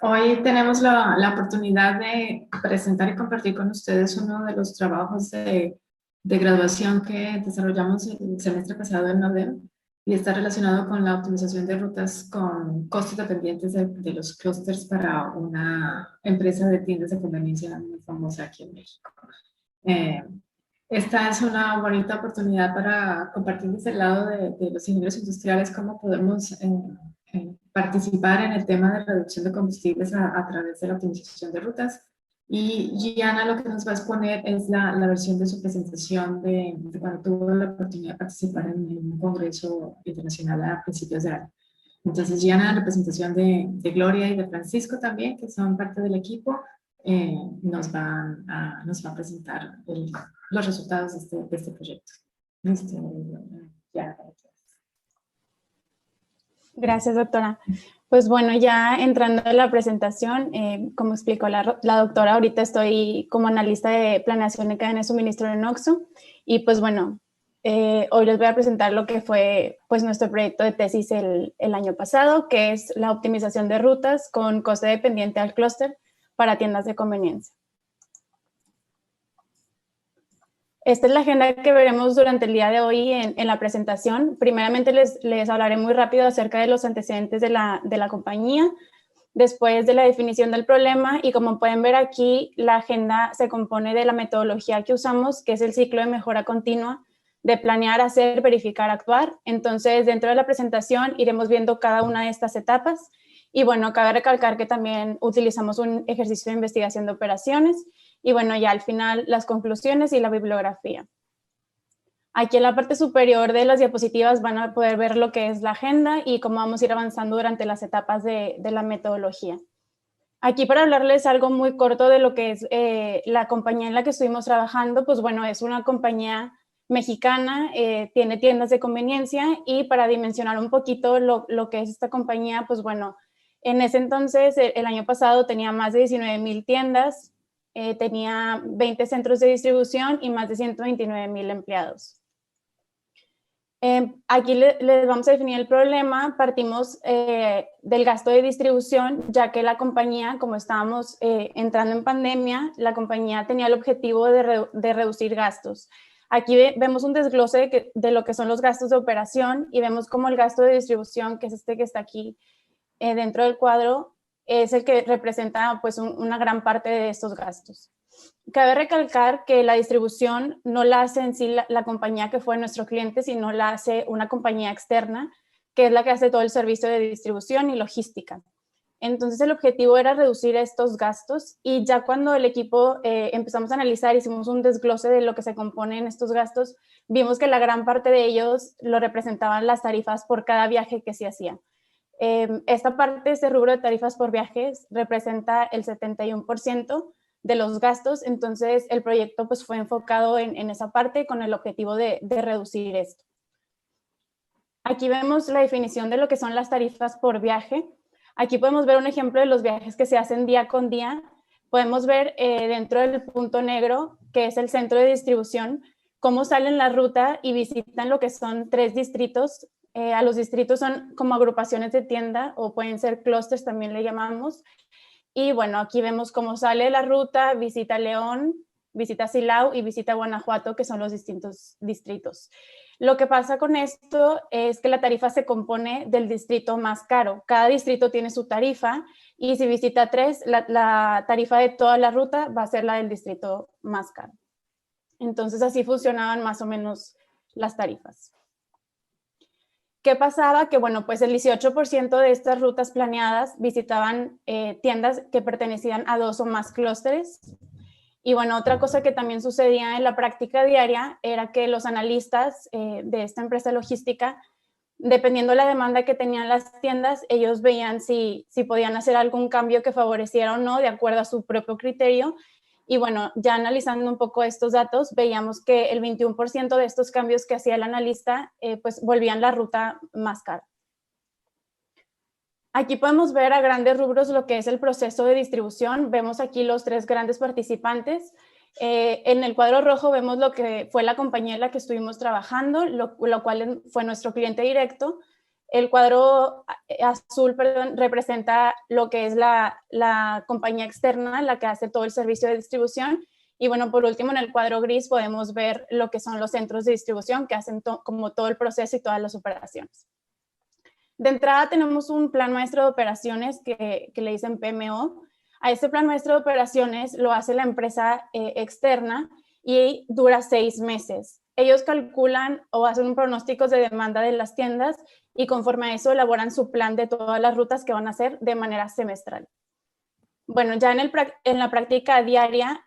Hoy tenemos la oportunidad de presentar y compartir con ustedes uno de los trabajos de graduación que desarrollamos el semestre pasado en Nodem y está relacionado con la optimización de rutas con costos dependientes de los clústeres para una empresa de tiendas de conveniencia muy famosa aquí en México. Eh, Esta es una bonita oportunidad para compartir desde el lado de los ingenieros industriales cómo podemos participar en el tema de reducción de combustibles a través de la optimización de rutas. Y Gianna lo que nos va a exponer es la versión de su presentación de cuando tuvo la oportunidad de participar en un congreso internacional a principios de año. Entonces, Gianna, en representación de Gloria y de Francisco también, que son parte del equipo, nos va a presentar los resultados de este proyecto. Ya. Gracias, doctora. Pues bueno, ya entrando en la presentación, como explicó la doctora, ahorita estoy como analista de planeación de cadena de suministro en OXXO y pues bueno, hoy les voy a presentar lo que fue pues nuestro proyecto de tesis el año pasado, que es la optimización de rutas con coste dependiente al clúster para tiendas de conveniencia. Esta es la agenda que veremos durante el día de hoy en la presentación. Primeramente les hablaré muy rápido acerca de los antecedentes de la compañía, después de la definición del problema y como pueden ver aquí, la agenda se compone de la metodología que usamos, que es el ciclo de mejora continua de planear, hacer, verificar, actuar. Entonces, dentro de la presentación iremos viendo cada una de estas etapas y bueno, cabe recalcar que también utilizamos un ejercicio de investigación de operaciones y bueno, ya al final las conclusiones y la bibliografía. Aquí en la parte superior de las diapositivas van a poder ver lo que es la agenda y cómo vamos a ir avanzando durante las etapas de la metodología. Aquí para hablarles algo muy corto de lo que es la compañía en la que estuvimos trabajando, pues bueno, es una compañía mexicana, tiene tiendas de conveniencia y para dimensionar un poquito lo que es esta compañía, pues bueno, en ese entonces, el año pasado tenía más de 19,000 tiendas, tenía 20 centros de distribución y más de 129,000 empleados. Aquí les vamos a definir el problema. Partimos del gasto de distribución, ya que la compañía, como estábamos entrando en pandemia, la compañía tenía el objetivo de reducir gastos. Aquí vemos un desglose de lo que son los gastos de operación y vemos como el gasto de distribución, que es este que está aquí dentro del cuadro, es el que representa pues una gran parte de estos gastos. Cabe recalcar que la distribución no la hace en sí la compañía que fue nuestro cliente, sino la hace una compañía externa, que es la que hace todo el servicio de distribución y logística. Entonces el objetivo era reducir estos gastos y ya cuando el equipo empezamos a analizar, hicimos un desglose de lo que se compone en estos gastos, vimos que la gran parte de ellos lo representaban las tarifas por cada viaje que se hacía. Esta parte, este rubro de tarifas por viajes, representa el 71% de los gastos, entonces el proyecto pues, fue enfocado en esa parte con el objetivo de reducir esto. Aquí vemos la definición de lo que son las tarifas por viaje. Aquí podemos ver un ejemplo de los viajes que se hacen día con día. Podemos ver dentro del punto negro, que es el centro de distribución, cómo salen la ruta y visitan lo que son 3 distritos. A los distritos son como agrupaciones de tienda o pueden ser clústeres, también le llamamos. Y bueno, aquí vemos cómo sale la ruta, visita León, visita Silao y visita Guanajuato, que son los distintos distritos. Lo que pasa con esto es que la tarifa se compone del distrito más caro. Cada distrito tiene su tarifa y si visita 3, la tarifa de toda la ruta va a ser la del distrito más caro. Entonces así funcionaban más o menos las tarifas. ¿Qué pasaba? Que bueno, pues el 18% de estas rutas planeadas visitaban tiendas que pertenecían a 2 o más clústeres. Y bueno, otra cosa que también sucedía en la práctica diaria era que los analistas de esta empresa logística, dependiendo de la demanda que tenían las tiendas, ellos veían si podían hacer algún cambio que favoreciera o no de acuerdo a su propio criterio. Y bueno, ya analizando un poco estos datos, veíamos que el 21% de estos cambios que hacía el analista, pues volvían la ruta más cara. Aquí podemos ver a grandes rubros lo que es el proceso de distribución. Vemos aquí los 3 grandes participantes. En el cuadro rojo vemos lo que fue la compañía en la que estuvimos trabajando, lo cual fue nuestro cliente directo. El cuadro azul, perdón, representa lo que es la compañía externa, la que hace todo el servicio de distribución. Y bueno, por último, en el cuadro gris podemos ver lo que son los centros de distribución que hacen como todo el proceso y todas las operaciones. De entrada tenemos un plan maestro de operaciones que le dicen PMO. A este plan maestro de operaciones lo hace la empresa externa y dura 6 meses. Ellos calculan o hacen un pronóstico de demanda de las tiendas y conforme a eso elaboran su plan de todas las rutas que van a hacer de manera semestral. Bueno, ya en la práctica diaria,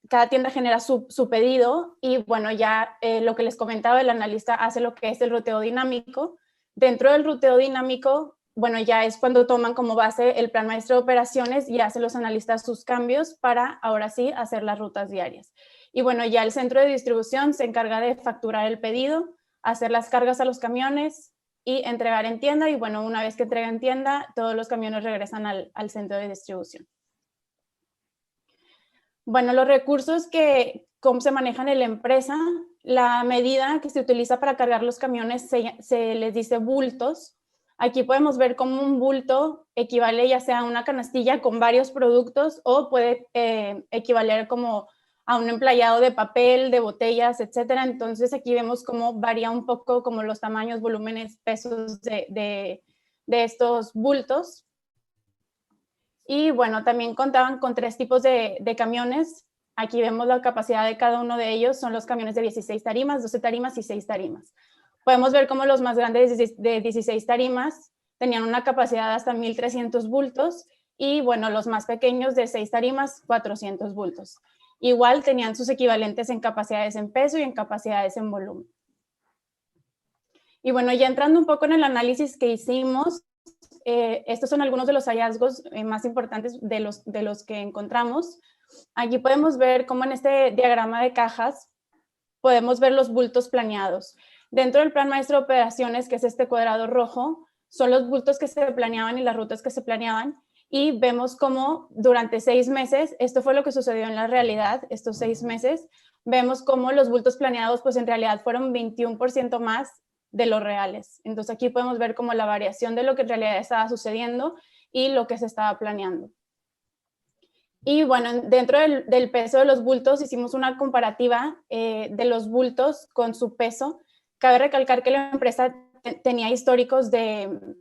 cada tienda genera su pedido y bueno, ya lo que les comentaba, el analista hace lo que es el ruteo dinámico. Dentro del ruteo dinámico, bueno, ya es cuando toman como base el plan maestro de operaciones y hacen los analistas sus cambios para ahora sí hacer las rutas diarias. Y bueno, ya el centro de distribución se encarga de facturar el pedido, hacer las cargas a los camiones y entregar en tienda. Y bueno, una vez que entrega en tienda, todos los camiones regresan al centro de distribución. Bueno, los recursos cómo se manejan en la empresa, la medida que se utiliza para cargar los camiones se les dice bultos. Aquí podemos ver cómo un bulto equivale ya sea a una canastilla con varios productos o puede equivaler como a un emplayado de papel, de botellas, etcétera. Entonces aquí vemos cómo varía un poco como los tamaños, volúmenes, pesos de estos bultos. Y bueno, también contaban con 3 tipos de camiones. Aquí vemos la capacidad de cada uno de ellos. Son los camiones de 16 tarimas, 12 tarimas y 6 tarimas. Podemos ver cómo los más grandes de 16 tarimas tenían una capacidad de hasta 1,300 bultos y bueno, los más pequeños de 6 tarimas, 400 bultos. Igual tenían sus equivalentes en capacidades en peso y en capacidades en volumen. Y bueno, ya entrando un poco en el análisis que hicimos, estos son algunos de los hallazgos más importantes de los que encontramos. Aquí podemos ver cómo en este diagrama de cajas podemos ver los bultos planeados. Dentro del plan maestro de operaciones, que es este cuadrado rojo, son los bultos que se planeaban y las rutas que se planeaban. Y vemos cómo durante 6 meses, esto fue lo que sucedió en la realidad, estos 6 meses, vemos cómo los bultos planeados pues en realidad fueron 21% más de los reales. Entonces aquí podemos ver como la variación de lo que en realidad estaba sucediendo y lo que se estaba planeando. Y bueno, dentro del peso de los bultos hicimos una comparativa de los bultos con su peso. Cabe recalcar que la empresa tenía históricos de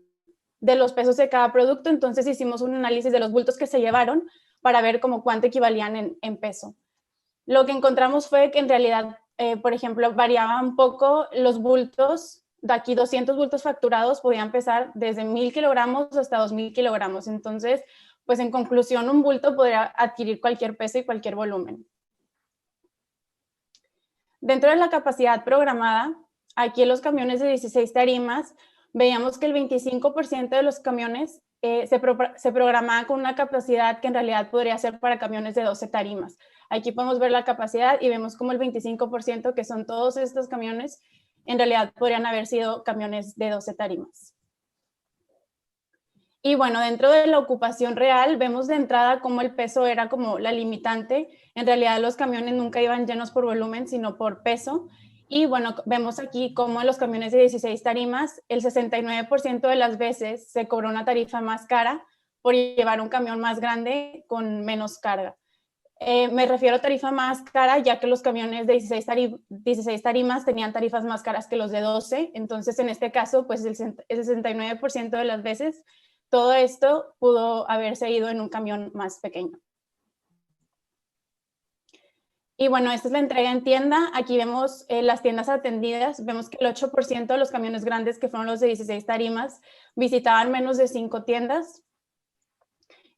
los pesos de cada producto, entonces hicimos un análisis de los bultos que se llevaron para ver como cuánto equivalían en peso. Lo que encontramos fue que en realidad, por ejemplo, variaban un poco los bultos. De aquí 200 bultos facturados podían pesar desde 1,000 kilogramos hasta 2,000 kilogramos. Entonces, pues en conclusión, un bulto podría adquirir cualquier peso y cualquier volumen. Dentro de la capacidad programada, aquí en los camiones de 16 tarimas, veíamos que el 25% de los camiones se programaba con una capacidad que en realidad podría ser para camiones de 12 tarimas. Aquí podemos ver la capacidad y vemos como el 25%, que son todos estos camiones, en realidad podrían haber sido camiones de 12 tarimas. Y bueno, dentro de la ocupación real, vemos de entrada cómo el peso era como la limitante. En realidad los camiones nunca iban llenos por volumen, sino por peso. Y bueno, vemos aquí cómo en los camiones de 16 tarimas, el 69% de las veces se cobró una tarifa más cara por llevar un camión más grande con menos carga. Me refiero a tarifa más cara, ya que los camiones de 16 tarimas tenían tarifas más caras que los de 12. Entonces, en este caso, pues el 69% de las veces, todo esto pudo haberse ido en un camión más pequeño. Y bueno, esta es la entrega en tienda. Aquí vemos las tiendas atendidas. Vemos que el 8% de los camiones grandes, que fueron los de 16 tarimas, visitaban menos de 5 tiendas.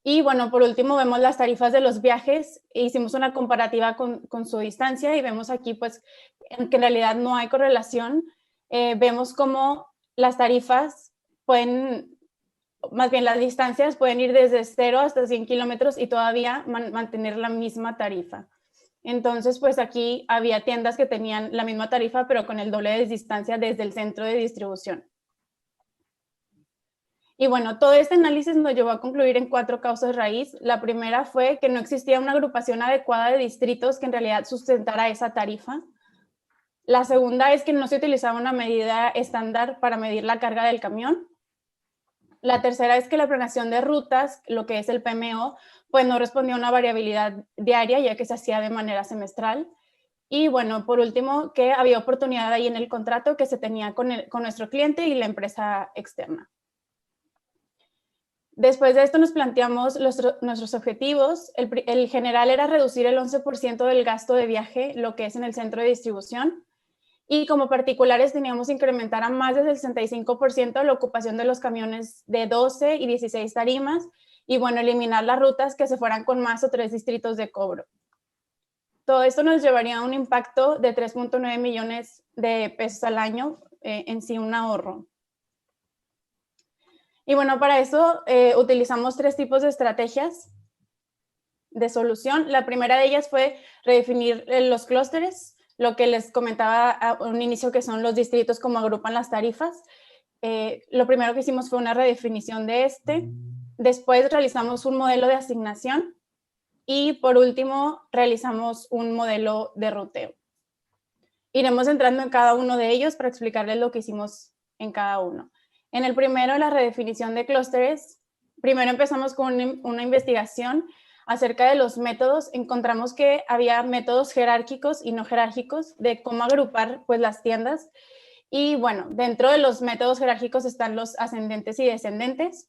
Y bueno, por último vemos las tarifas de los viajes. Hicimos una comparativa con su distancia y vemos aquí pues que en realidad no hay correlación. Vemos cómo las tarifas pueden, más bien las distancias pueden ir desde 0 hasta 100 kilómetros y todavía mantener la misma tarifa. Entonces pues aquí había tiendas que tenían la misma tarifa pero con el doble de distancia desde el centro de distribución. Y bueno, todo este análisis nos llevó a concluir en 4 causas raíz. La primera fue que no existía una agrupación adecuada de distritos que en realidad sustentara esa tarifa. La segunda es que no se utilizaba una medida estándar para medir la carga del camión. La tercera es que la planeación de rutas, lo que es el PMO, pues no respondía a una variabilidad diaria, ya que se hacía de manera semestral. Y bueno, por último, que había oportunidad ahí en el contrato que se tenía con nuestro cliente y la empresa externa. Después de esto nos planteamos nuestros objetivos. El general era reducir el 11% del gasto de viaje, lo que es en el centro de distribución. Y como particulares teníamos que incrementar a más del 65% la ocupación de los camiones de 12 y 16 tarimas y bueno, eliminar las rutas que se fueran con más o 3 distritos de cobro. Todo esto nos llevaría a un impacto de 3.9 millones de pesos al año, en sí un ahorro. Y bueno, para eso utilizamos 3 tipos de estrategias de solución. La primera de ellas fue redefinir los clústeres, lo que les comentaba a un inicio, que son los distritos, como agrupan las tarifas. Lo primero que hicimos fue una redefinición de este. Después realizamos un modelo de asignación y por último realizamos un modelo de ruteo. Iremos entrando en cada uno de ellos para explicarles lo que hicimos en cada uno. En el primero, la redefinición de clústeres, primero empezamos con una investigación acerca de los métodos. Encontramos que había métodos jerárquicos y no jerárquicos de cómo agrupar pues las tiendas. Y bueno, dentro de los métodos jerárquicos están los ascendentes y descendentes.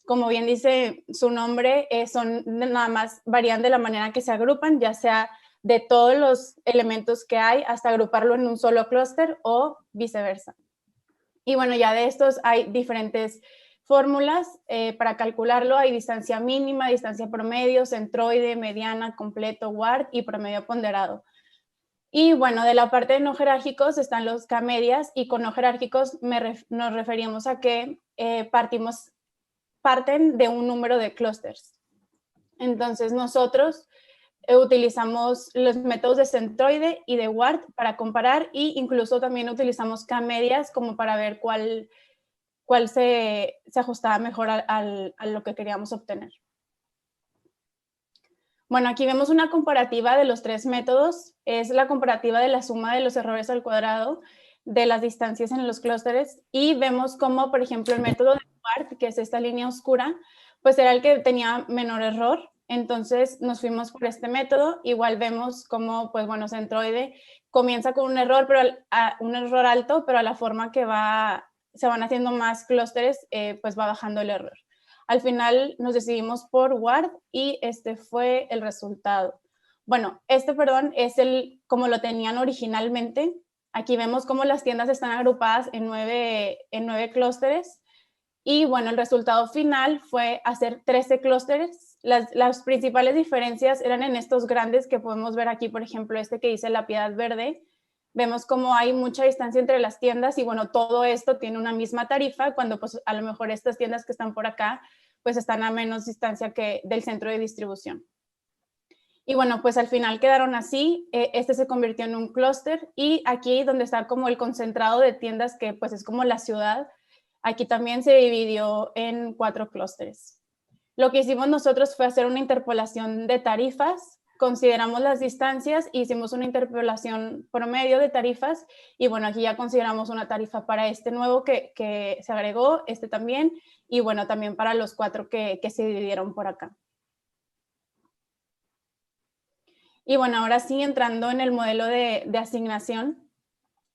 Como bien dice su nombre, son nada más, varían de la manera que se agrupan, ya sea de todos los elementos que hay hasta agruparlo en un solo clúster o viceversa. Y bueno, ya de estos hay diferentes fórmulas para calcularlo. Hay distancia mínima, distancia promedio, centroide, mediana, completo, WARD y promedio ponderado. Y bueno, de la parte de no jerárquicos están los K-medias, y con no jerárquicos nos referimos a que parten de un número de clústeres. Entonces nosotros utilizamos los métodos de centroide y de WARD para comparar, e incluso también utilizamos K-medias como para ver cuál se ajustaba mejor a lo que queríamos obtener. Bueno, aquí vemos una comparativa de los 3 métodos. Es la comparativa de la suma de los errores al cuadrado de las distancias en los clústeres, y vemos cómo, por ejemplo, el método de WARD, que es esta línea oscura, pues era el que tenía menor error. Entonces nos fuimos por este método. Igual vemos cómo, pues bueno, centroide comienza con un error, pero un error alto, pero a la forma que se van haciendo más clústeres, pues va bajando el error. Al final nos decidimos por WARD y este fue el resultado. Bueno, perdón, es como lo tenían originalmente. Aquí vemos cómo las tiendas están agrupadas en 9 clústeres. Y bueno, el resultado final fue hacer 13 clústeres. Las principales diferencias eran en estos grandes que podemos ver aquí, por ejemplo, este que dice La Piedad Verde. Vemos cómo hay mucha distancia entre las tiendas y bueno, todo esto tiene una misma tarifa, cuando pues a lo mejor estas tiendas que están por acá pues están a menos distancia que del centro de distribución. Y bueno, pues al final quedaron así. Este se convirtió en un clúster, y aquí donde está como el concentrado de tiendas, que pues es como la ciudad, aquí también se dividió en 4 clústeres. Lo que hicimos nosotros fue hacer una interpolación de tarifas. Consideramos las distancias, hicimos una interpolación promedio de tarifas, y bueno, aquí ya consideramos una tarifa para este nuevo que se agregó, este también, y bueno, también para los 4 que se dividieron por acá. Y bueno, ahora sí, entrando en el modelo de asignación.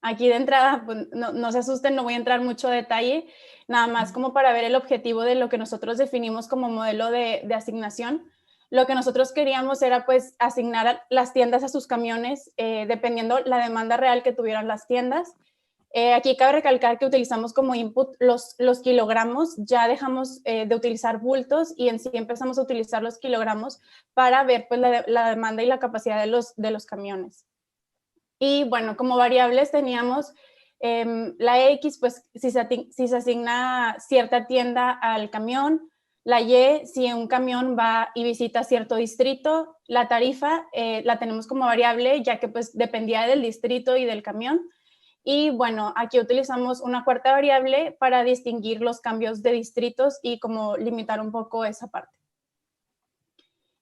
Aquí de entrada, pues, no se asusten, no voy a entrar mucho detalle, nada más como para ver el objetivo de lo que nosotros definimos como modelo de asignación. Lo que nosotros queríamos era pues asignar las tiendas a sus camiones dependiendo la demanda real que tuvieran las tiendas. Aquí cabe recalcar que utilizamos como input los kilogramos. Ya dejamos de utilizar bultos y en sí empezamos a utilizar los kilogramos para ver pues la demanda y la capacidad de los camiones. Y bueno, como variables teníamos la X, pues si se asigna cierta tienda al camión; la Y, si un camión va y visita cierto distrito; la tarifa la tenemos como variable, ya que pues dependía del distrito y del camión. Y bueno, aquí utilizamos una cuarta variable para distinguir los cambios de distritos y como limitar un poco esa parte.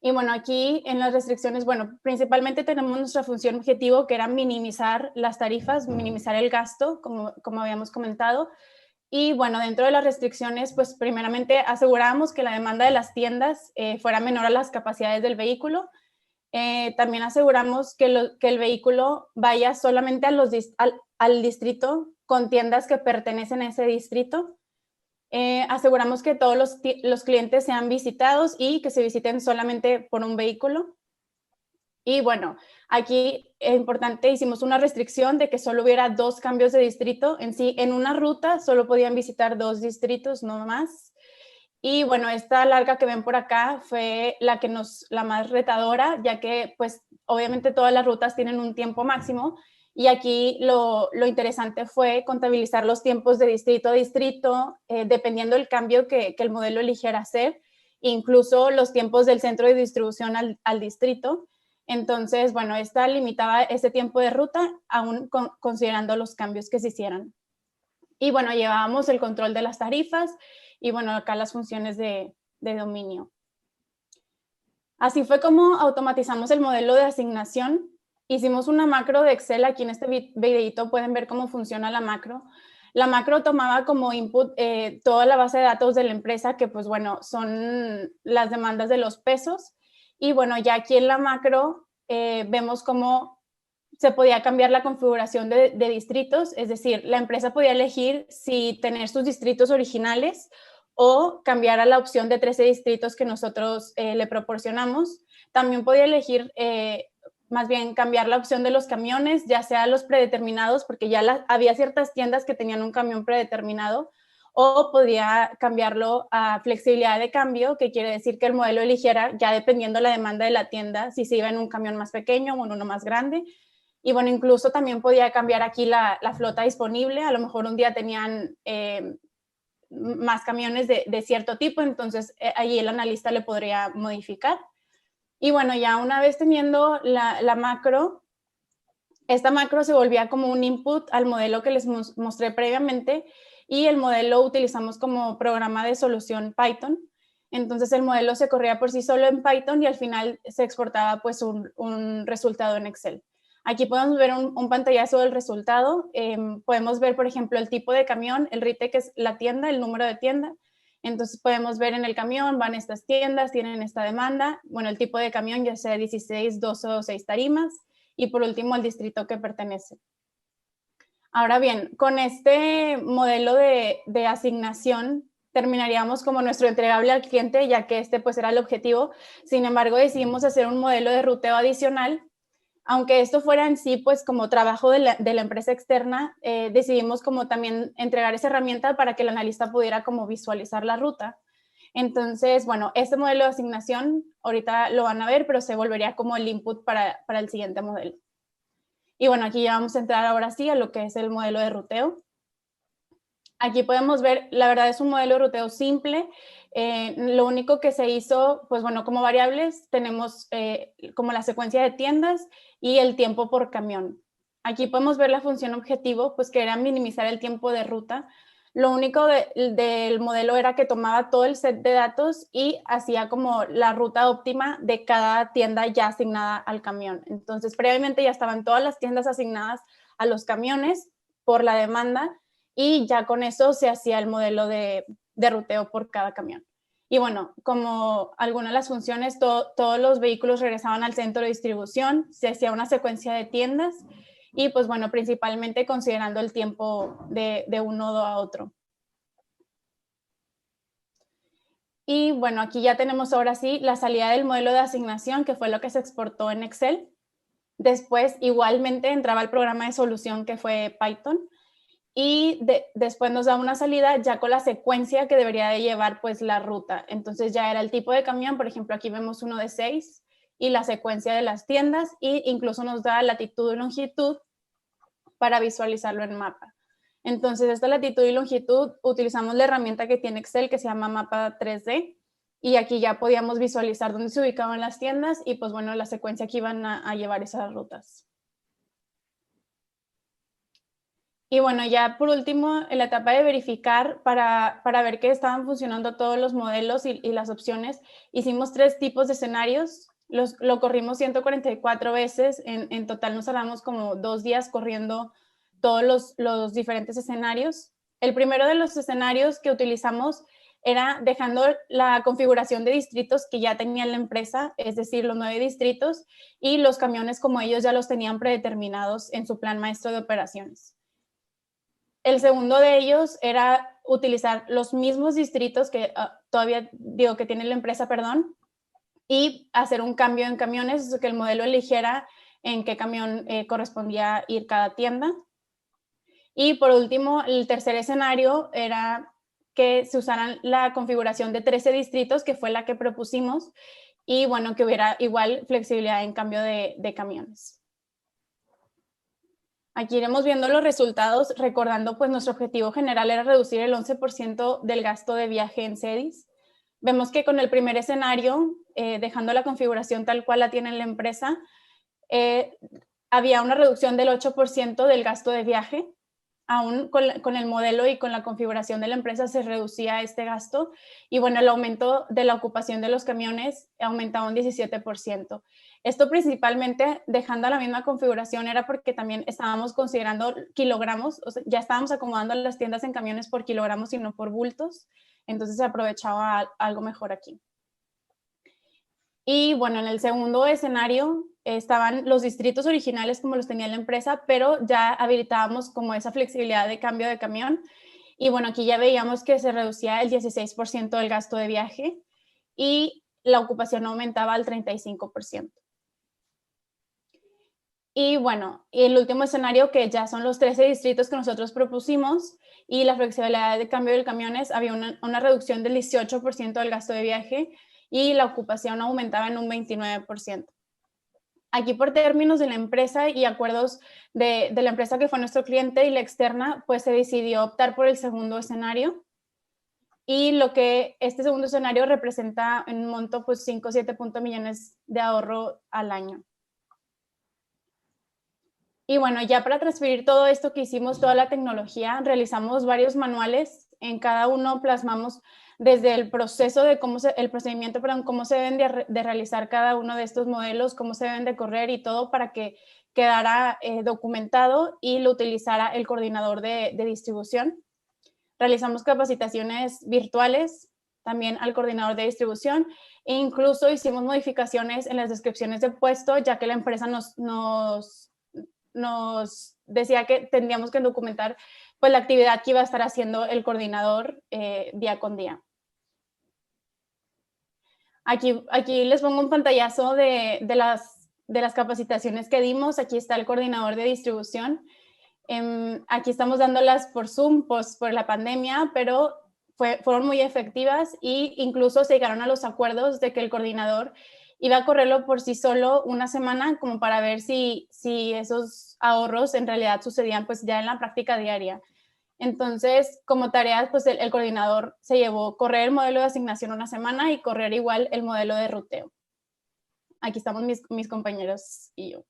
Y bueno, aquí en las restricciones, bueno, principalmente tenemos nuestra función objetivo, que era minimizar las tarifas, minimizar el gasto, como habíamos comentado. Y bueno, dentro de las restricciones, pues primeramente aseguramos que la demanda de las tiendas fuera menor a las capacidades del vehículo. También aseguramos que el vehículo vaya solamente al distrito con tiendas que pertenecen a ese distrito. Aseguramos que todos los clientes sean visitados y que se visiten solamente por un vehículo. Y bueno, aquí es importante, hicimos una restricción de que solo hubiera 2 cambios de distrito. En una ruta solo podían visitar 2 distritos, no más. Y bueno, esta larga que ven por acá fue la más retadora, ya que pues obviamente todas las rutas tienen un tiempo máximo. Y aquí lo interesante fue contabilizar los tiempos de distrito a distrito, dependiendo del cambio que el modelo eligiera hacer, incluso los tiempos del centro de distribución al distrito. Entonces, bueno, esta limitaba ese tiempo de ruta, aún considerando los cambios que se hicieran. Y bueno, llevábamos el control de las tarifas y bueno, acá las funciones de dominio. Así fue como automatizamos el modelo de asignación. Hicimos una macro de Excel. Aquí en este videito pueden ver cómo funciona la macro. La macro tomaba como input toda la base de datos de la empresa, que pues bueno, son las demandas de los pesos. Y bueno, ya aquí en la macro vemos cómo se podía cambiar la configuración de distritos, es decir, la empresa podía elegir si tener sus distritos originales o cambiar a la opción de 13 distritos que nosotros le proporcionamos. También podía elegir, más bien cambiar la opción de los camiones, ya sea los predeterminados, porque ya había ciertas tiendas que tenían un camión predeterminado, o podía cambiarlo a flexibilidad de cambio, que quiere decir que el modelo eligiera, ya dependiendo de la demanda de la tienda, si se iba en un camión más pequeño o en uno más grande. Y bueno, incluso también podía cambiar aquí la flota disponible. A lo mejor un día tenían más camiones de cierto tipo, entonces ahí el analista le podría modificar. Y bueno, ya una vez teniendo la macro, esta macro se volvía como un input al modelo que les mostré previamente, y el modelo utilizamos como programa de solución Python. Entonces el modelo se corría por sí solo en Python y al final se exportaba pues un resultado en Excel. Aquí podemos ver un pantallazo del resultado. Podemos ver, por ejemplo, el tipo de camión, el RITE, que es la tienda, el número de tienda. Entonces podemos ver en el camión, van estas tiendas, tienen esta demanda. Bueno, el tipo de camión, ya sea 16, 12 o 6 tarimas. Y por último, el distrito que pertenece. Ahora bien, con este modelo de asignación terminaríamos como nuestro entregable al cliente, ya que este pues era el objetivo. Sin embargo, decidimos hacer un modelo de ruteo adicional. Aunque esto fuera en sí pues como trabajo de la empresa externa, decidimos como también entregar esa herramienta para que el analista pudiera como visualizar la ruta. Entonces, bueno, este modelo de asignación ahorita lo van a ver, pero se volvería como el input para el siguiente modelo. Y bueno, aquí ya vamos a entrar ahora sí a lo que es el modelo de ruteo. Aquí podemos ver, la verdad es un modelo de ruteo simple. Lo único que se hizo, pues bueno, como variables tenemos como la secuencia de tiendas y el tiempo por camión. Aquí podemos ver la función objetivo, pues que era minimizar el tiempo de ruta. Lo único del modelo era que tomaba todo el set de datos y hacía como la ruta óptima de cada tienda ya asignada al camión. Entonces, previamente ya estaban todas las tiendas asignadas a los camiones por la demanda, y ya con eso se hacía el modelo de ruteo por cada camión. Y bueno, como algunas de las funciones, todos los vehículos regresaban al centro de distribución, se hacía una secuencia de tiendas y pues bueno, principalmente considerando el tiempo de un nodo a otro. Y bueno, aquí ya tenemos ahora sí la salida del modelo de asignación, que fue lo que se exportó en Excel. Después igualmente entraba el programa de solución, que fue Python. Y después nos da una salida ya con la secuencia que debería de llevar pues la ruta. Entonces ya era el tipo de camión, por ejemplo aquí vemos uno de 6 y la secuencia de las tiendas, e incluso nos da latitud y longitud para visualizarlo en mapa. Entonces esta latitud y longitud utilizamos la herramienta que tiene Excel que se llama mapa 3D, y aquí ya podíamos visualizar dónde se ubicaban las tiendas y pues bueno, la secuencia que iban a llevar esas rutas. Y bueno, ya por último, en la etapa de verificar para ver que estaban funcionando todos los modelos y las opciones, hicimos 3 tipos de escenarios. Lo corrimos 144 veces, en total nos hablamos como 2 días corriendo todos los diferentes escenarios. El primero de los escenarios que utilizamos era dejando la configuración de distritos que ya tenía la empresa, es decir, los 9 distritos, y los camiones como ellos ya los tenían predeterminados en su plan maestro de operaciones. El segundo de ellos era utilizar los mismos distritos que todavía digo que tiene la empresa, perdón, y hacer un cambio en camiones, que el modelo eligiera en qué camión correspondía ir cada tienda. Y por último, el tercer escenario era que se usaran la configuración de 13 distritos, que fue la que propusimos, y bueno, que hubiera igual flexibilidad en cambio de camiones. Aquí iremos viendo los resultados, recordando pues nuestro objetivo general era reducir el 11% del gasto de viaje en CEDIS. Vemos que con el primer escenario, dejando la configuración tal cual la tiene la empresa, había una reducción del 8% del gasto de viaje. Aún con el modelo y con la configuración de la empresa se reducía este gasto, y bueno, el aumento de la ocupación de los camiones aumentaba un 17%. Esto principalmente, dejando la misma configuración, era porque también estábamos considerando kilogramos, o sea, ya estábamos acomodando las tiendas en camiones por kilogramos y no por bultos, entonces se aprovechaba algo mejor aquí. Y bueno, en el segundo escenario estaban los distritos originales como los tenía la empresa, pero ya habilitábamos como esa flexibilidad de cambio de camión. Y bueno, aquí ya veíamos que se reducía el 16% del gasto de viaje y la ocupación aumentaba al 35%. Y bueno, el último escenario, que ya son los 13 distritos que nosotros propusimos, y la flexibilidad de cambio de camiones, había una reducción del 18% del gasto de viaje y la ocupación aumentaba en un 29%. Aquí, por términos de la empresa y acuerdos de la empresa que fue nuestro cliente y la externa, pues se decidió optar por el segundo escenario, y lo que este segundo escenario representa en un monto pues 5 o 7 millones de ahorro al año. Y bueno, ya para transferir todo esto que hicimos, toda la tecnología, realizamos varios manuales. En cada uno plasmamos desde el proceso de el procedimiento, perdón, cómo se deben de realizar cada uno de estos modelos, cómo se deben de correr y todo, para que quedara documentado y lo utilizara el coordinador de distribución. Realizamos capacitaciones virtuales también al coordinador de distribución, e incluso hicimos modificaciones en las descripciones de puesto, ya que la empresa nos decía que tendríamos que documentar pues la actividad que iba a estar haciendo el coordinador día con día. Aquí les pongo un pantallazo de las capacitaciones que dimos. Aquí está el coordinador de distribución. Aquí estamos dándolas por Zoom, pues, por la pandemia, pero fueron muy efectivas, e incluso se llegaron a los acuerdos de que el coordinador iba a correrlo por sí solo una semana, como para ver si esos ahorros en realidad sucedían pues ya en la práctica diaria. Entonces, como tareas, pues el coordinador se llevó correr el modelo de asignación una semana y correr igual el modelo de ruteo. Aquí estamos mis compañeros y yo.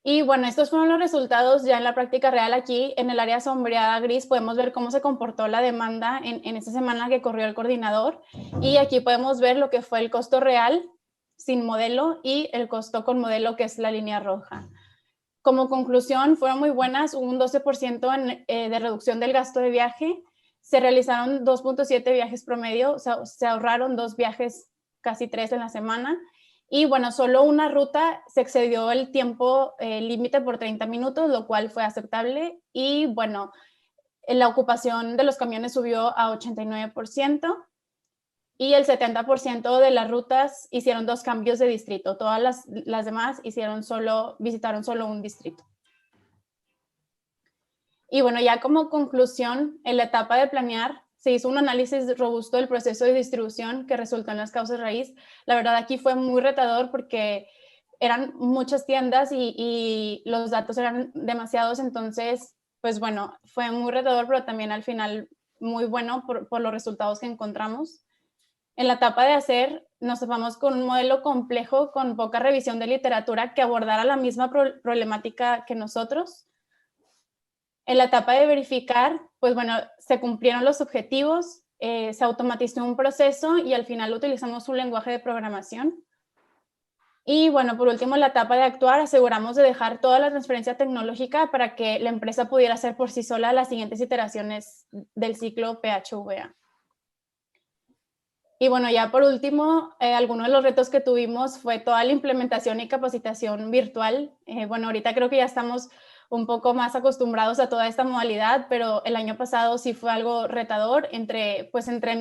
Y bueno, estos fueron los resultados ya en la práctica real. Aquí en el área sombreada gris podemos ver cómo se comportó la demanda en esta semana que corrió el coordinador, y aquí podemos ver lo que fue el costo real sin modelo y el costo con modelo, que es la línea roja. Como conclusión, fueron muy buenas, hubo un 12% de reducción del gasto de viaje, se realizaron 2.7 viajes promedio, o sea, se ahorraron 2 viajes, casi 3 en la semana. Y bueno, solo una ruta se excedió el tiempo límite por 30 minutos, lo cual fue aceptable. Y bueno, la ocupación de los camiones subió a 89%, y el 70% de las rutas hicieron 2 cambios de distrito. Todas las demás visitaron solo un distrito. Y bueno, ya como conclusión, en la etapa de planear, se hizo un análisis robusto del proceso de distribución que resultó en las causas raíz. La verdad, aquí fue muy retador porque eran muchas tiendas y los datos eran demasiados. Entonces, pues bueno, fue muy retador, pero también al final muy bueno por los resultados que encontramos. En la etapa de hacer, nos topamos con un modelo complejo, con poca revisión de literatura que abordara la misma problemática que nosotros. En la etapa de verificar, pues bueno, se cumplieron los objetivos, se automatizó un proceso y al final utilizamos un lenguaje de programación. Y bueno, por último, en la etapa de actuar, aseguramos de dejar toda la transferencia tecnológica para que la empresa pudiera hacer por sí sola las siguientes iteraciones del ciclo PHVA. Y bueno, ya por último, algunos de los retos que tuvimos fue toda la implementación y capacitación virtual. Bueno, ahorita creo que ya estamos un poco más acostumbrados a toda esta modalidad, pero el año pasado sí fue algo retador entre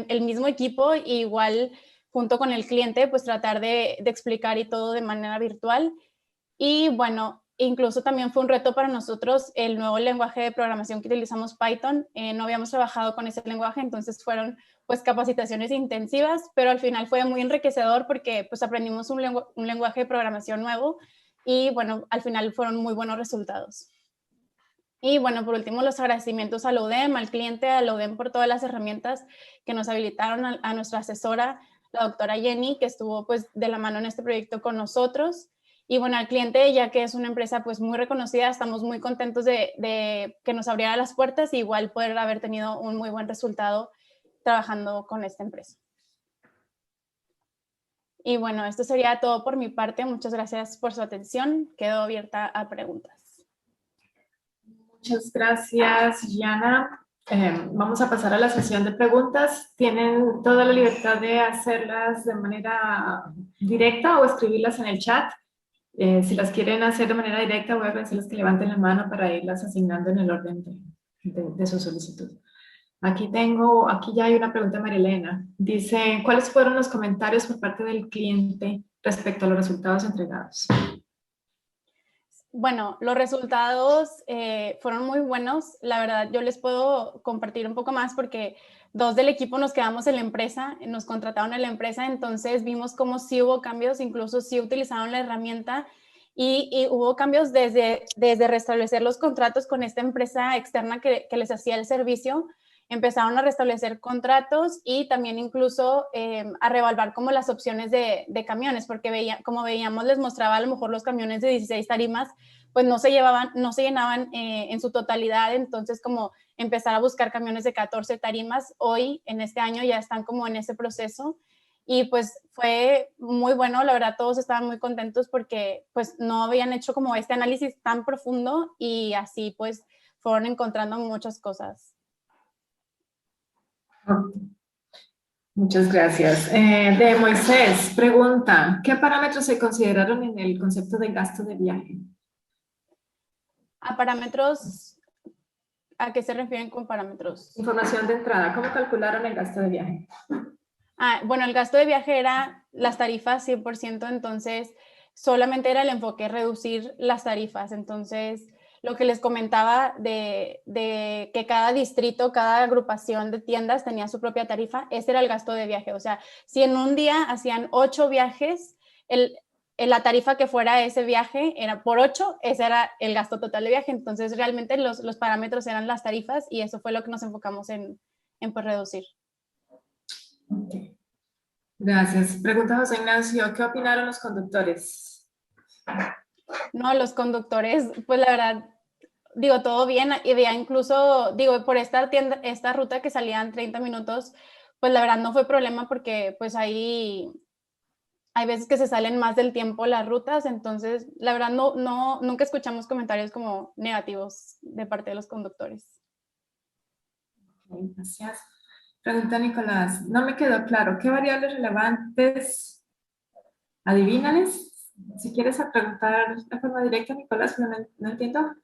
el mismo equipo y igual junto con el cliente, pues tratar de explicar y todo de manera virtual. Y bueno, incluso también fue un reto para nosotros el nuevo lenguaje de programación que utilizamos, Python. No habíamos trabajado con ese lenguaje, entonces fueron pues capacitaciones intensivas, pero al final fue muy enriquecedor porque pues aprendimos un lenguaje de programación nuevo y bueno, al final fueron muy buenos resultados. Y bueno, por último, los agradecimientos a la UDEM, al cliente, a la UDEM por todas las herramientas que nos habilitaron, a nuestra asesora, la doctora Jenny, que estuvo pues de la mano en este proyecto con nosotros. Y bueno, al cliente, ya que es una empresa pues muy reconocida, estamos muy contentos de que nos abriera las puertas y igual poder haber tenido un muy buen resultado trabajando con esta empresa. Y bueno, esto sería todo por mi parte. Muchas gracias por su atención. Quedo abierta a preguntas. Muchas gracias, Yana. Vamos a pasar a la sesión de preguntas. Tienen toda la libertad de hacerlas de manera directa o escribirlas en el chat. Si las quieren hacer de manera directa, voy a agradecerles que levanten la mano para irlas asignando en el orden de su solicitud. Aquí ya hay una pregunta de Marilena. Dice, ¿cuáles fueron los comentarios por parte del cliente respecto a los resultados entregados? Bueno, los resultados fueron muy buenos. La verdad, yo les puedo compartir un poco más porque 2 del equipo nos quedamos en la empresa, nos contrataron en la empresa, entonces vimos cómo sí hubo cambios, incluso sí utilizaron la herramienta y hubo cambios desde restablecer los contratos con esta empresa externa que les hacía el servicio. Empezaron a restablecer contratos y también incluso a reevaluar como las opciones de camiones, porque como veíamos, les mostraba a lo mejor los camiones de 16 tarimas, pues no se llenaban en su totalidad, entonces como empezar a buscar camiones de 14 tarimas, hoy en este año ya están como en ese proceso y pues fue muy bueno, la verdad todos estaban muy contentos porque pues no habían hecho como este análisis tan profundo y así pues fueron encontrando muchas cosas. Muchas gracias. De Moisés, pregunta, ¿qué parámetros se consideraron en el concepto de gasto de viaje? A parámetros, ¿a qué se refieren con parámetros? Información de entrada, ¿cómo calcularon el gasto de viaje? Bueno, el gasto de viaje era las tarifas 100%, entonces solamente era el enfoque, reducir las tarifas. Entonces, lo que les comentaba de que cada distrito, cada agrupación de tiendas tenía su propia tarifa, ese era el gasto de viaje. O sea, si en un día hacían 8 viajes, la tarifa que fuera ese viaje era por 8, ese era el gasto total de viaje. Entonces, realmente los parámetros eran las tarifas y eso fue lo que nos enfocamos en pues, reducir. Okay. Gracias. Pregunta José Ignacio, ¿qué opinaron los conductores? No, los conductores, pues la verdad, digo, todo bien, y veía incluso, digo, por esta ruta que salían 30 minutos, pues la verdad no fue problema porque pues ahí hay veces que se salen más del tiempo las rutas, entonces la verdad nunca escuchamos comentarios como negativos de parte de los conductores. Okay, gracias. Pregunta Nicolás, no me quedó claro, ¿qué variables relevantes adivínales? Si quieres a preguntar de forma directa, Nicolás, no entiendo.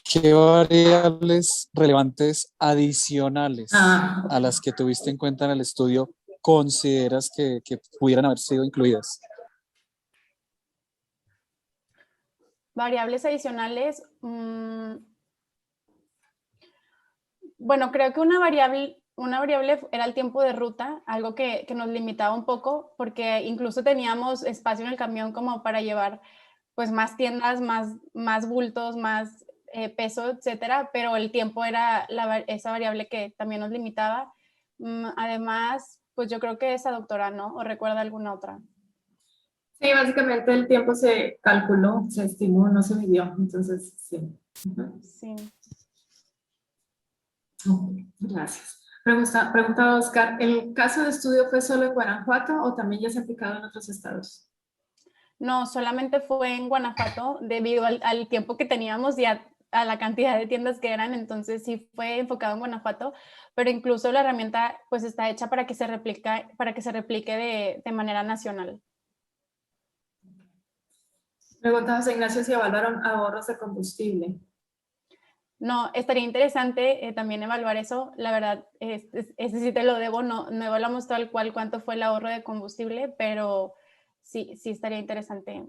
¿Qué variables relevantes adicionales Okay. a las que tuviste en cuenta en el estudio consideras que pudieran haber sido incluidas? Variables adicionales, bueno, creo que una variable era el tiempo de ruta, algo que nos limitaba un poco, porque incluso teníamos espacio en el camión como para llevar pues más tiendas, más bultos, más peso, etcétera, pero el tiempo era esa variable que también nos limitaba. Además, pues yo creo que esa doctora, ¿no? ¿O recuerda alguna otra? Sí, básicamente el tiempo se calculó, se estimó, no se midió. Entonces, sí. Ujú. Sí. Ok, gracias. Pregunta Oscar, ¿el caso de estudio fue solo en Guanajuato o también ya se ha aplicado en otros estados? No, solamente fue en Guanajuato debido al tiempo que teníamos y a la cantidad de tiendas que eran, entonces sí fue enfocado en Guanajuato, pero incluso la herramienta pues está hecha para que se replique de manera nacional. Pregunta José Ignacio si evaluaron ahorros de combustible. No, estaría interesante también evaluar eso. La verdad, ese sí te lo debo, no evaluamos tal cual cuánto fue el ahorro de combustible, pero sí, sí estaría interesante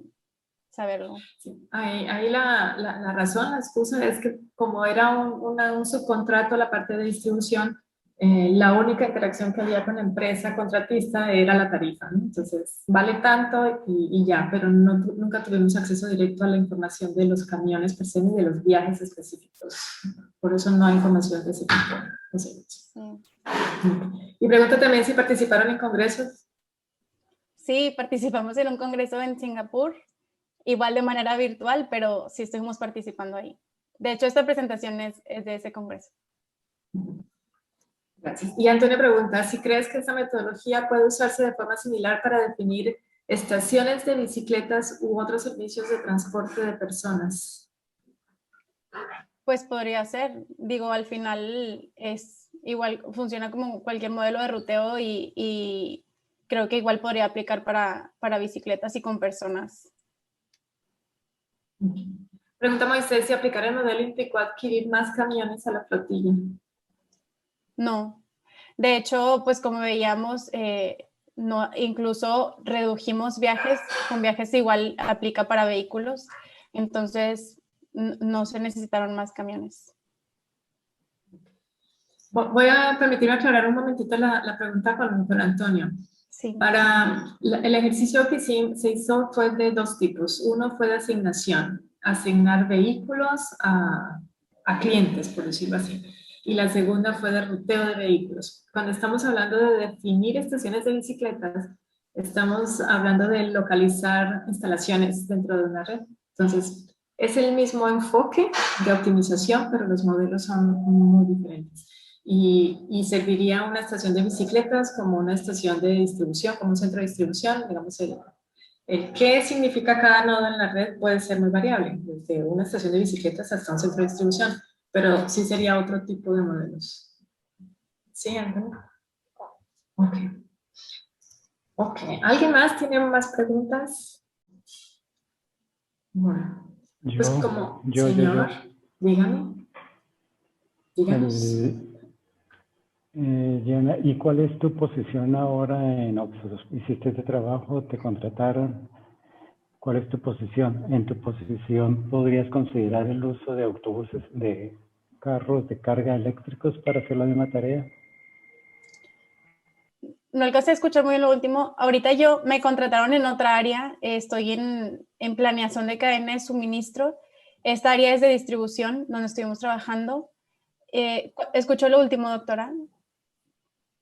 saberlo. Sí, ahí la razón, la excusa es que como era un subcontrato la parte de distribución, la única interacción que había con la empresa contratista era la tarifa, ¿no? Entonces, vale tanto y ya, pero nunca tuvimos acceso directo a la información de los camiones per se ni de los viajes específicos. Por eso no hay información específica. Sí. Y pregunta también si participaron en congresos. Sí, participamos en un congreso en Singapur, igual de manera virtual, pero sí estuvimos participando ahí. De hecho, esta presentación es de ese congreso. Gracias. Y Antonio pregunta, si crees que esta metodología puede usarse de forma similar para definir estaciones de bicicletas u otros servicios de transporte de personas. Pues podría ser, digo, al final es igual, funciona como cualquier modelo de ruteo y creo que igual podría aplicar para bicicletas y con personas. Pregunta Moisés si aplicar el modelo implicó adquirir más camiones a la flotilla. No, de hecho, pues como veíamos, no, incluso redujimos viajes, con viajes igual aplica para vehículos, entonces no se necesitaron más camiones. Voy a permitirme aclarar un momentito la pregunta con Antonio. Sí. Para el ejercicio que se hizo fue de dos tipos. Uno fue de asignación, asignar vehículos a clientes, por decirlo así. Y la segunda fue de ruteo de vehículos. Cuando estamos hablando de definir estaciones de bicicletas, estamos hablando de localizar instalaciones dentro de una red. Entonces, es el mismo enfoque de optimización, pero los modelos son muy diferentes. Y serviría una estación de bicicletas como una estación de distribución, como un centro de distribución, digamos, el qué significa cada nodo en la red puede ser muy variable, desde una estación de bicicletas hasta un centro de distribución, pero sí sería otro tipo de modelos. ¿Sí, Antonio? Ok. Ok. ¿Alguien más tiene más preguntas? Bueno, pues Yo, como yo, yo, señor, yo. dígame, díganos. Diana, ¿y cuál es tu posición ahora en Oxxo? ¿Hiciste este trabajo? ¿Te contrataron? ¿Cuál es tu posición? En tu posición, ¿podrías considerar el uso de autobuses, de carros de carga eléctricos para hacer la misma tarea? No alcancé a escuchar muy bien lo último. Ahorita yo me contrataron en otra área, estoy en planeación de cadena de suministro. Esta área es de distribución, donde estuvimos trabajando. ¿Escuchó lo último, doctora?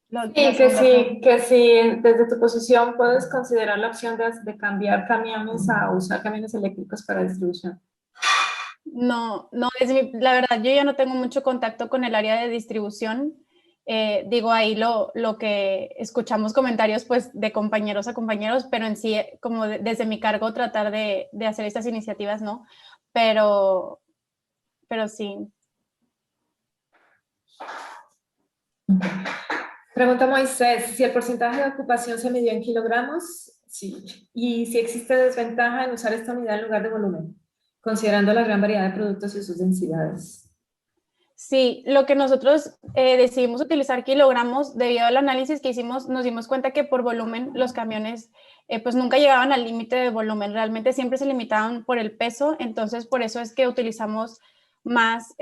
La Sí, segunda pregunta. que sí, desde tu posición puedes considerar la opción de cambiar camiones a usar camiones eléctricos para distribución. No, no, la verdad, yo ya no tengo mucho contacto con el área de distribución. Digo, ahí lo que escuchamos comentarios pues de compañeros a compañeros, pero en sí, como desde mi cargo, tratar de hacer estas iniciativas, ¿no? Pero, pero sí. Pregunta Moisés, si el porcentaje de ocupación se midió en kilogramos, sí. Y si existe desventaja en usar esta unidad en lugar de volumen, considerando la gran variedad de productos y sus densidades. Sí, lo que nosotros decidimos utilizar kilogramos, debido al análisis que hicimos, nos dimos cuenta que por volumen los camiones pues nunca llegaban al límite de volumen, realmente siempre se limitaban por el peso, entonces por eso es que utilizamos más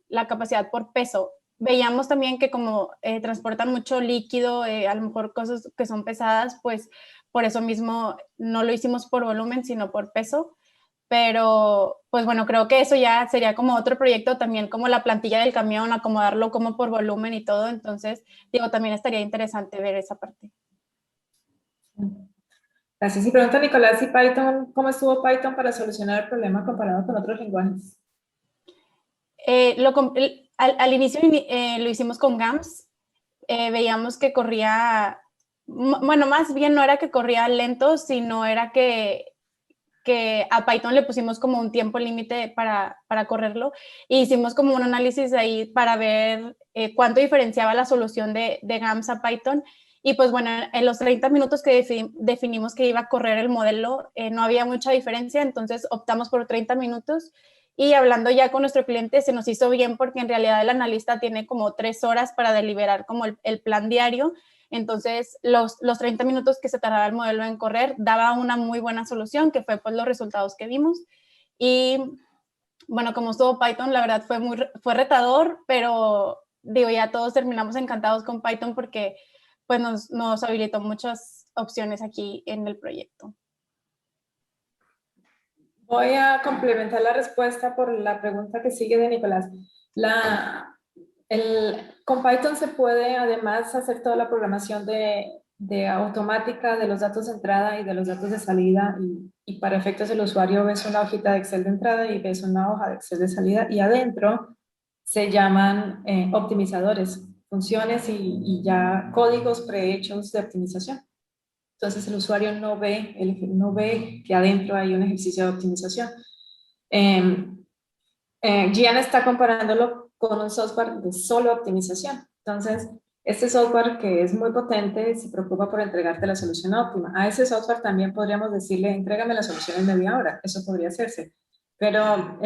la capacidad por peso. Veíamos también que como transportan mucho líquido, a lo mejor cosas que son pesadas, pues por eso mismo no lo hicimos por volumen, sino por peso. Pero, pues bueno, creo que eso ya sería como otro proyecto también, como la plantilla del camión, acomodarlo como por volumen y todo. Entonces, digo, también estaría interesante ver esa parte. Gracias. Y pregunta Nicolás, ¿y Python, cómo estuvo Python para solucionar el problema comparado con otros lenguajes? Al inicio lo hicimos con GAMS. Veíamos que corría, bueno, más bien no era que corría lento, sino era que a Python le pusimos como un tiempo límite para correrlo, e hicimos como un análisis ahí para ver cuánto diferenciaba la solución de GAMS a Python. Y pues bueno, en los 30 minutos que definimos que iba a correr el modelo, no había mucha diferencia, entonces optamos por 30 minutos. Y hablando ya con nuestro cliente, se nos hizo bien porque en realidad el analista tiene como 3 horas para deliberar como el plan diario. Entonces, los 30 minutos que se tardaba el modelo en correr daba una muy buena solución, que fue pues los resultados que vimos. Y bueno, como estuvo Python, la verdad fue retador, pero digo, ya todos terminamos encantados con Python porque pues nos habilitó muchas opciones aquí en el proyecto. Voy a complementar la respuesta por la pregunta que sigue de Nicolás. Con Python se puede además hacer toda la programación de automática de los datos de entrada y de los datos de salida, y para efectos del usuario ves una hojita de Excel de entrada y ves una hoja de Excel de salida, y adentro se llaman optimizadores, funciones y ya códigos prehechos de optimización. Entonces el usuario no ve que adentro hay un ejercicio de optimización. Gian está comparándolo con un software de solo optimización. Entonces, este software, que es muy potente, se preocupa por entregarte la solución óptima. A ese software también podríamos decirle, entrégame la solución en media hora. Eso podría hacerse. Pero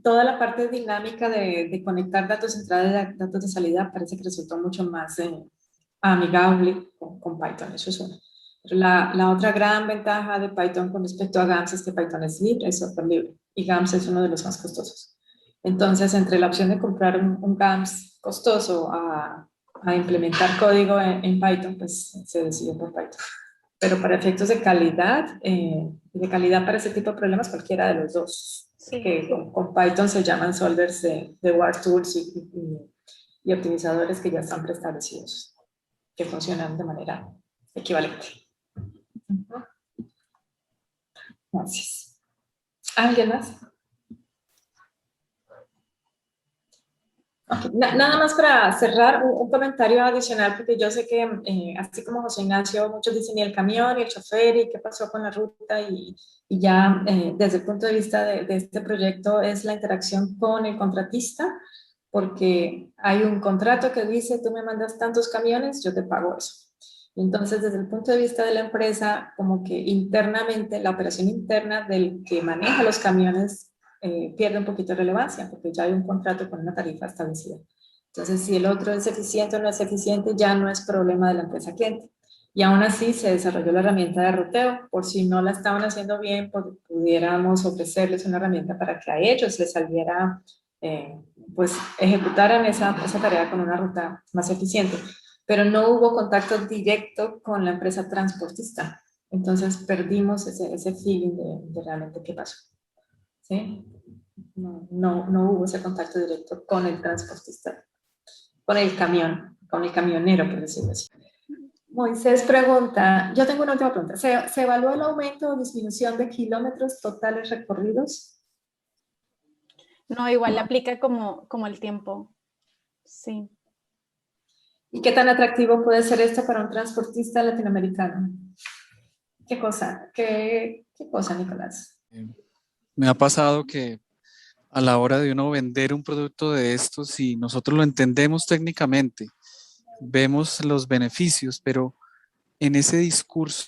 toda la parte dinámica de conectar datos de entrada y datos de salida parece que resultó mucho más amigable con Python. Eso es uno. Pero la otra gran ventaja de Python con respecto a GAMS es que Python es libre, es software libre, y GAMS es uno de los más costosos. Entonces, entre la opción de comprar un GAMS costoso a implementar código en Python, pues se decidió por Python. Pero para efectos de calidad para ese tipo de problemas, cualquiera de los dos. Sí. Que con Python se llaman solvers de WAR-tools y optimizadores que ya están preestablecidos, que funcionan de manera equivalente. Gracias. ¿Alguien más? Okay. Nada más para cerrar, un comentario adicional, porque yo sé que así como José Ignacio, muchos dicen y el camión y el chofer y qué pasó con la ruta, y ya desde el punto de vista de este proyecto es la interacción con el contratista, porque hay un contrato que dice tú me mandas tantos camiones, yo te pago eso. Entonces, desde el punto de vista de la empresa, como que internamente, la operación interna del que maneja los camiones pierde un poquito de relevancia, porque ya hay un contrato con una tarifa establecida. Entonces, si el otro es eficiente o no es eficiente, ya no es problema de la empresa cliente. Y aún así se desarrolló la herramienta de ruteo, por si no la estaban haciendo bien, pudiéramos ofrecerles una herramienta para que a ellos les saliera, pues ejecutaran esa tarea con una ruta más eficiente. Pero no hubo contacto directo con la empresa transportista. Entonces perdimos ese feeling de realmente qué pasó. ¿Sí? No hubo ese contacto directo con el transportista, con el camionero, por decirlo así. Moisés pregunta, yo tengo una última pregunta. ¿Se evaluó el aumento o disminución de kilómetros totales recorridos? No, igual le aplica como el tiempo. Sí. ¿Y qué tan atractivo puede ser esto para un transportista latinoamericano? ¿Qué cosa, Nicolás? Me ha pasado que a la hora de uno vender un producto de estos, si nosotros lo entendemos técnicamente, vemos los beneficios, pero en ese discurso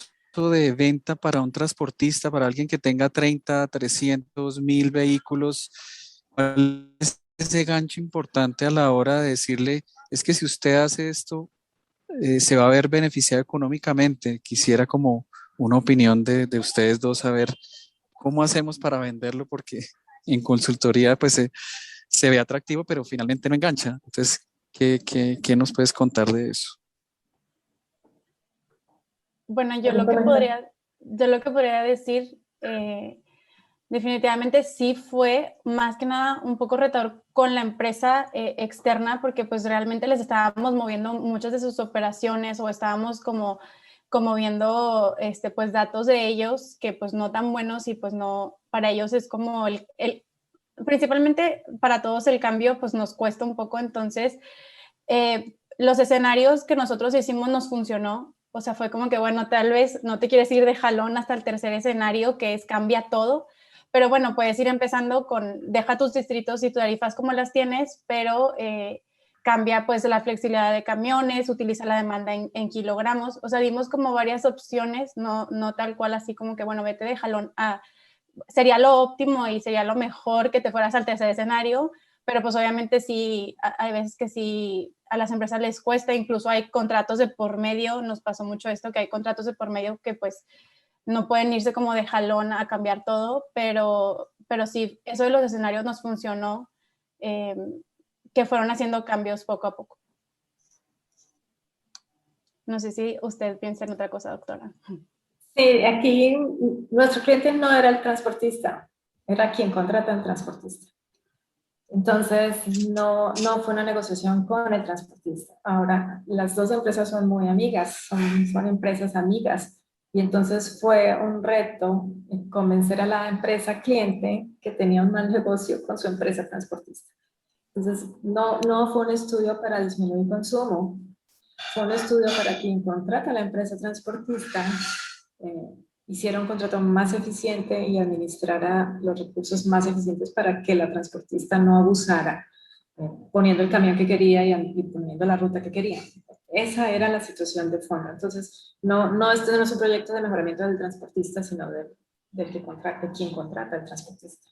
de venta para un transportista, para alguien que tenga 30, 300, 1000 vehículos, ¿cuál es ese gancho importante a la hora de decirle, es que si usted hace esto, se va a ver beneficiado económicamente? Quisiera como una opinión de ustedes dos, a ver cómo hacemos para venderlo, porque en consultoría pues se ve atractivo, pero finalmente no engancha. Entonces, ¿qué nos puedes contar de eso? Bueno, yo lo que podría decir, definitivamente sí fue más que nada un poco retador con la empresa externa, porque pues realmente les estábamos moviendo muchas de sus operaciones, o estábamos como como viendo pues datos de ellos que pues no tan buenos y pues no, para ellos es como principalmente para todos el cambio pues nos cuesta un poco, entonces los escenarios que nosotros hicimos nos funcionó, o sea, fue como que bueno, tal vez no te quieres ir de jalón hasta el tercer escenario que es cambia todo, pero bueno, puedes ir empezando con deja tus distritos y tus tarifas como las tienes, pero cambia pues la flexibilidad de camiones, utiliza la demanda en kilogramos, o sea, dimos como varias opciones, no tal cual así como que bueno, vete de jalón sería lo óptimo y sería lo mejor que te fueras al tercer escenario, pero pues obviamente sí, hay veces que sí a las empresas les cuesta, incluso hay contratos de por medio, nos pasó mucho esto, que hay contratos de por medio que pues no pueden irse como de jalón a cambiar todo, pero sí, eso de los escenarios nos funcionó, que fueron haciendo cambios poco a poco. No sé si usted piensa en otra cosa, doctora. Sí, aquí nuestro cliente no era el transportista, era quien contrata al transportista. Entonces, no fue una negociación con el transportista. Ahora, las dos empresas son muy amigas, son empresas amigas. Y entonces fue un reto convencer a la empresa cliente que tenía un mal negocio con su empresa transportista. Entonces, no fue un estudio para disminuir consumo, fue un estudio para quien contrata a la empresa transportista, hiciera un contrato más eficiente y administrara los recursos más eficientes para que la transportista no abusara, poniendo el camión que quería y poniendo la ruta que quería. Esa era la situación de fondo. Entonces, este no es un proyecto de mejoramiento del transportista, sino de quien contrata al transportista.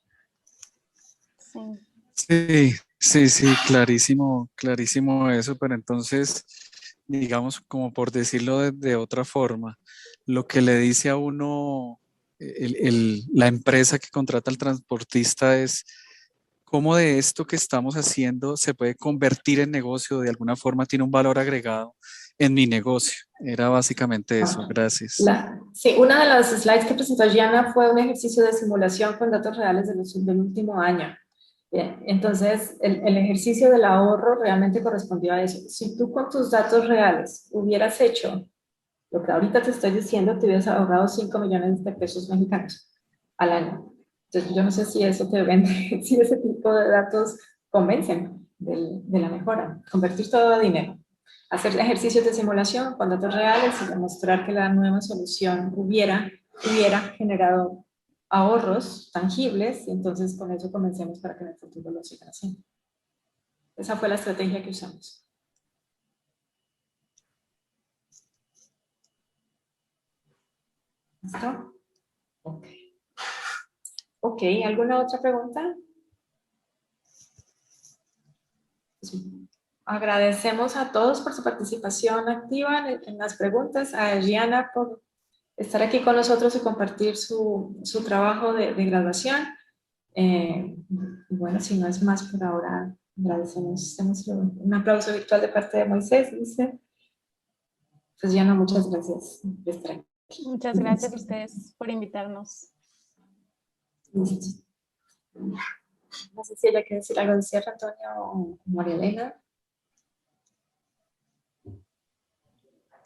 Sí, clarísimo, clarísimo eso, pero entonces, digamos, como por decirlo de otra forma, lo que le dice a uno la empresa que contrata al transportista es cómo de esto que estamos haciendo se puede convertir en negocio, de alguna forma tiene un valor agregado en mi negocio. Era básicamente eso, gracias. Sí, una de las slides que presentó Gianna fue un ejercicio de simulación con datos reales del último año. Bien, entonces el ejercicio del ahorro realmente correspondió a eso. Si tú con tus datos reales hubieras hecho lo que ahorita te estoy diciendo, te hubieras ahorrado 5 millones de pesos mexicanos al año. Entonces yo no sé si eso te vende, si ese tipo de datos convencen de la mejora. Convertir todo a dinero. Hacer ejercicios de simulación con datos reales y demostrar que la nueva solución hubiera generado ahorros tangibles, y entonces con eso convencemos para que en el futuro lo sigan haciendo. Esa fue la estrategia que usamos. ¿Listo? Ok, ¿alguna otra pregunta? Pues, agradecemos a todos por su participación activa en las preguntas, a Gianna por estar aquí con nosotros y compartir su trabajo de graduación. Bueno, si no es más por ahora, agradecemos. Hacemos un aplauso virtual de parte de Moisés, dice. Pues Gianna, muchas gracias por estar aquí. Muchas gracias a ustedes por invitarnos. Listo. No sé si ella quiere decir algo de cierre, Antonio o María Elena.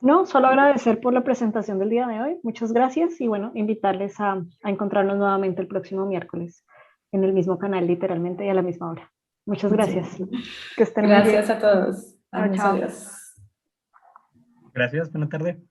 No, solo agradecer por la presentación del día de hoy. Muchas gracias y bueno, invitarles a encontrarnos nuevamente el próximo miércoles en el mismo canal, literalmente, y a la misma hora. Muchas gracias. Que estén Gracias bien. a todos. Chao, chao. Adiós. Gracias, buena tarde.